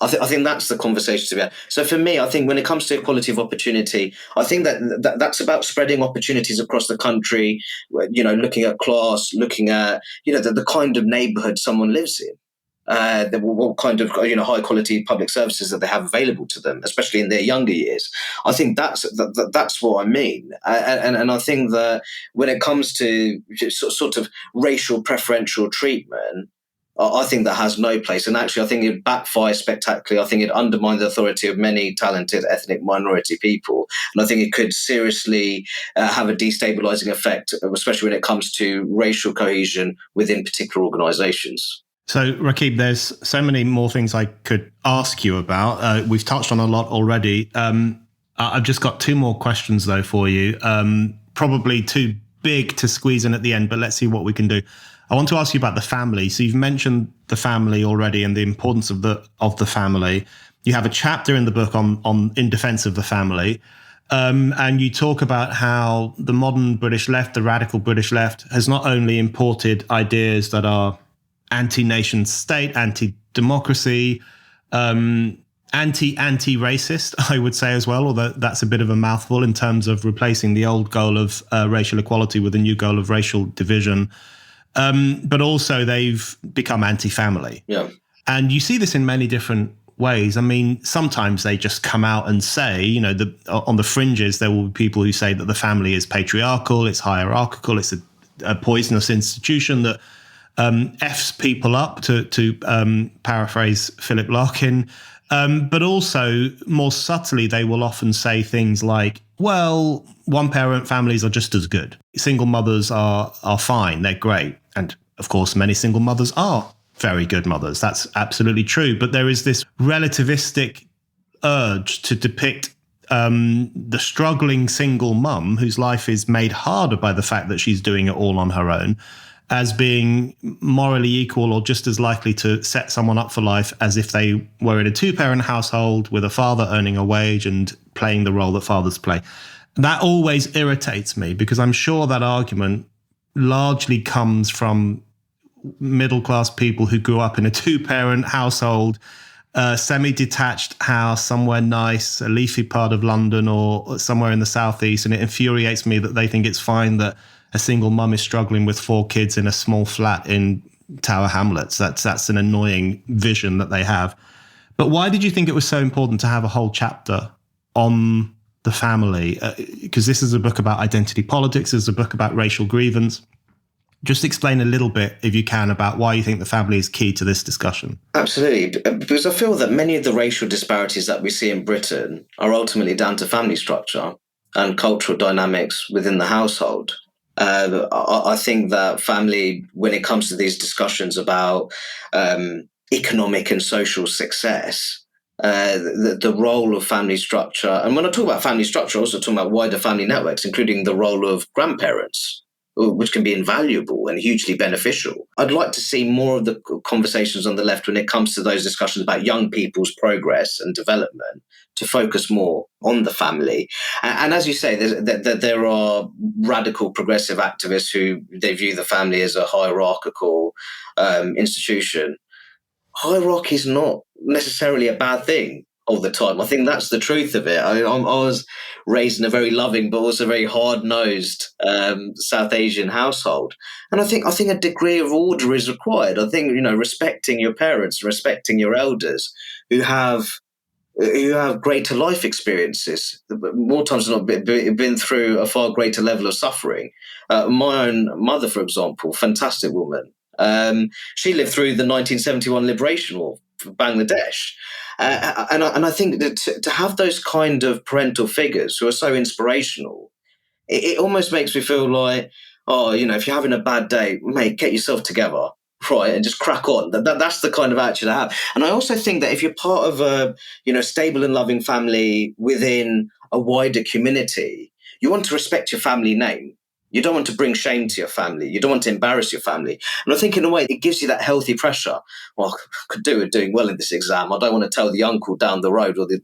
I think that's the conversation to be had. So for me, I think when it comes to equality of opportunity, I think that's about spreading opportunities across the country. Looking at class, looking at the kind of neighbourhood someone lives in, what kind of high quality public services that they have available to them, especially in their younger years. I think that's what I mean, and I think that when it comes to sort of racial preferential treatment, I think that has no place. And actually, I think it backfires spectacularly. I think it undermines the authority of many talented ethnic minority people. And I think it could seriously have a destabilizing effect, especially when it comes to racial cohesion within particular organizations. So, Rakib, there's so many more things I could ask you about. We've touched on a lot already. I've just got two more questions, though, for you. Probably too big to squeeze in at the end, but let's see what we can do. I want to ask you about the family. So you've mentioned the family already and the importance of the family. You have a chapter in the book on in defense of the family. And you talk about how the modern British left, the radical British left, has not only imported ideas that are anti-nation state, anti-democracy, anti-racist, I would say as well, although that's a bit of a mouthful in terms of replacing the old goal of racial equality with a new goal of racial division. But also they've become anti-family. Yeah. And you see this in many different ways. I mean, sometimes they just come out and say, on the fringes, there will be people who say that the family is patriarchal, it's hierarchical, it's a poisonous institution that F's people up, to paraphrase Philip Larkin. But also, more subtly, they will often say things like, well, one-parent families are just as good. Single mothers are fine, they're great. And, of course, many single mothers are very good mothers. That's absolutely true. But there is this relativistic urge to depict the struggling single mum whose life is made harder by the fact that she's doing it all on her own as being morally equal or just as likely to set someone up for life as if they were in a two-parent household with a father earning a wage and playing the role that fathers play. That always irritates me because I'm sure that argument largely comes from middle-class people who grew up in a two-parent household semi-detached house somewhere nice, a leafy part of London or somewhere in the southeast, and it infuriates me that they think it's fine that a single mum is struggling with 4 kids in a small flat in Tower Hamlets. That's an annoying vision that they have. But why did you think it was so important to have a whole chapter on the family? Because this is a book about identity politics, it's a book about racial grievance. Just explain a little bit, if you can, about why you think the family is key to this discussion. Absolutely, because I feel that many of the racial disparities that we see in Britain are ultimately down to family structure and cultural dynamics within the household. I think that family, when it comes to these discussions about economic and social success, the role of family structure, and when I talk about family structure, I'm also talking about wider family networks, including the role of grandparents, which can be invaluable and hugely beneficial. I'd like to see more of the conversations on the left when it comes to those discussions about young people's progress and development to focus more on the family. And as you say, there are radical progressive activists who they view the family as a hierarchical institution. Hierarchy is not necessarily a bad thing all the time. I think that's the truth of it. I was raised in a very loving but also very hard-nosed South Asian household, and I think a degree of order is required. I think respecting your parents, respecting your elders who have greater life experiences, more times than not been through a far greater level of suffering. My own mother, for example, fantastic woman. She lived through the 1971 Liberation War for Bangladesh. And I think that to have those kind of parental figures who are so inspirational, it almost makes me feel like, if you're having a bad day, mate, get yourself together, right, and just crack on. That's the kind of attitude I have. And I also think that if you're part of a stable and loving family within a wider community, you want to respect your family name. You don't want to bring shame to your family. You don't want to embarrass your family. And I think in a way it gives you that healthy pressure. Well, I could do with doing well in this exam. I don't want to tell the uncle down the road or the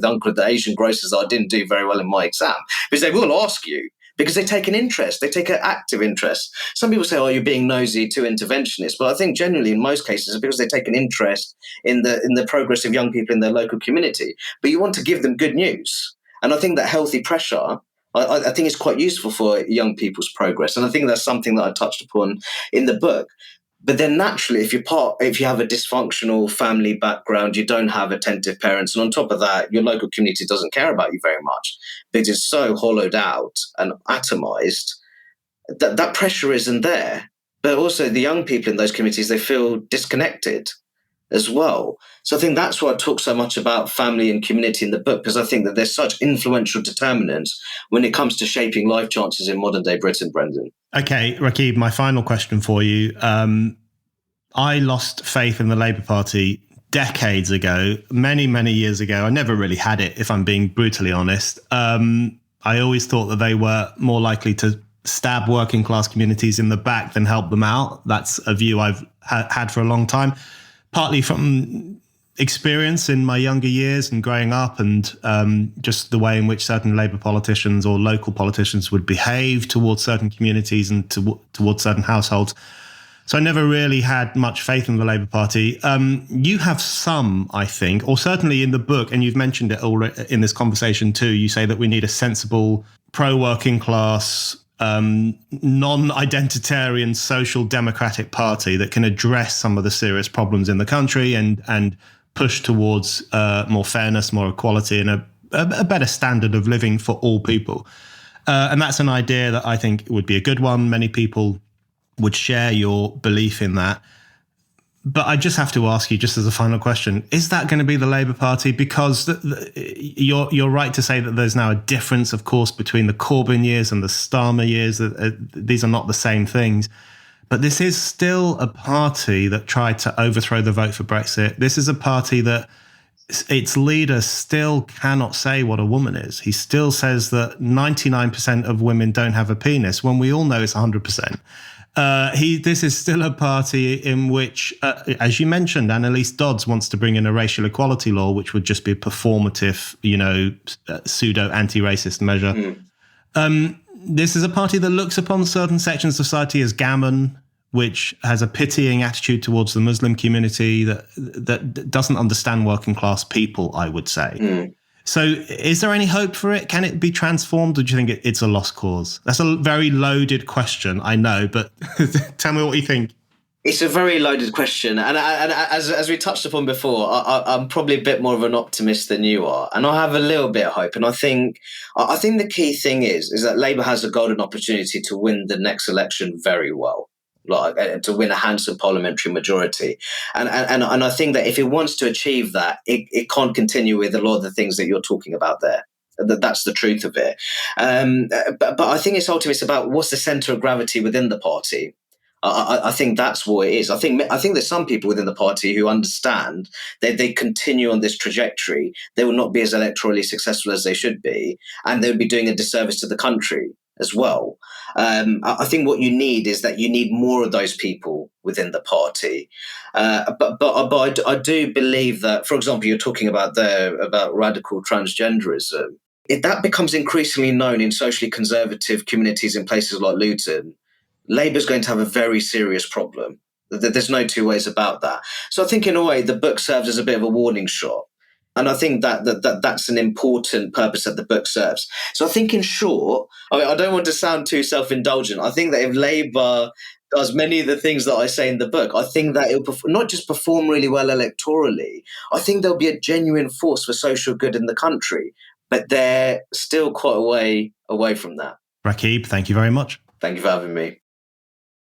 uncle at the Asian grocers that I didn't do very well in my exam. Because they will ask you, because they take an interest. They take an active interest. Some people say, you're being nosy, too interventionist. But I think generally in most cases it's because they take an interest in the progress of young people in their local community. But you want to give them good news. And I think that healthy pressure, I think it's quite useful for young people's progress. And I think that's something that I touched upon in the book. But then naturally, if you have a dysfunctional family background, you don't have attentive parents. And on top of that, your local community doesn't care about you very much because it's so hollowed out and atomized that pressure isn't there. But also the young people in those communities, they feel disconnected as well. So I think that's why I talk so much about family and community in the book, because I think that there's such influential determinants when it comes to shaping life chances in modern day Britain, Brendan. Okay, Rakib, my final question for you. I lost faith in the Labour Party decades ago, many, many years ago. I never really had it, if I'm being brutally honest. I always thought that they were more likely to stab working class communities in the back than help them out. That's a view I've had for a long time. Partly from experience in my younger years and growing up and just the way in which certain Labour politicians or local politicians would behave towards certain communities and towards certain households. So I never really had much faith in the Labour Party. You have some, I think, or certainly in the book, and you've mentioned it already in this conversation too, you say that we need a sensible pro-working class non-identitarian social democratic party that can address some of the serious problems in the country and push towards more fairness, more equality, and a better standard of living for all people. And that's an idea that I think would be a good one. Many people would share your belief in that. But I just have to ask you, just as a final question, is that going to be the Labour Party? Because you're right to say that there's now a difference, of course, between the Corbyn years and the Starmer years. These are not the same things. But this is still a party that tried to overthrow the vote for Brexit. This is a party that its leader still cannot say what a woman is. He still says that 99% of women don't have a penis, when we all know it's 100%. This is still a party in which, as you mentioned, Annalise Dodds wants to bring in a racial equality law, which would just be a performative, pseudo anti-racist measure. This is a party that looks upon certain sections of society as gammon, which has a pitying attitude towards the Muslim community that doesn't understand working class people, I would say. Mm. So is there any hope for it? Can it be transformed, or do you think it's a lost cause? That's a very loaded question, I know, but tell me what you think. It's a very loaded question, and as we touched upon before, I'm probably a bit more of an optimist than you are, and I have a little bit of hope. And I think the key thing is that Labour has a golden opportunity to win the next election very well, like to win a handsome parliamentary majority. And I think that if it wants to achieve that, it can't continue with a lot of the things that you're talking about there. That's the truth of it. But I think it's ultimately about what's the centre of gravity within the party. I think that's what it is. I think there's some people within the party who understand that they continue on this trajectory, they will not be as electorally successful as they should be, and they would be doing a disservice to the country as well. I think what you need is that you need more of those people within the party. But I do believe that, for example, you're talking about radical transgenderism. If that becomes increasingly known in socially conservative communities in places like Luton, Labour's going to have a very serious problem. There's no two ways about that. So I think in a way the book serves as a bit of a warning shot. And I think that's an important purpose that the book serves. So I think in short, I don't want to sound too self-indulgent. I think that if Labour does many of the things that I say in the book, I think that it'll not just perform really well electorally, I think there'll be a genuine force for social good in the country. But they're still quite a way away from that. Rakib, thank you very much. Thank you for having me.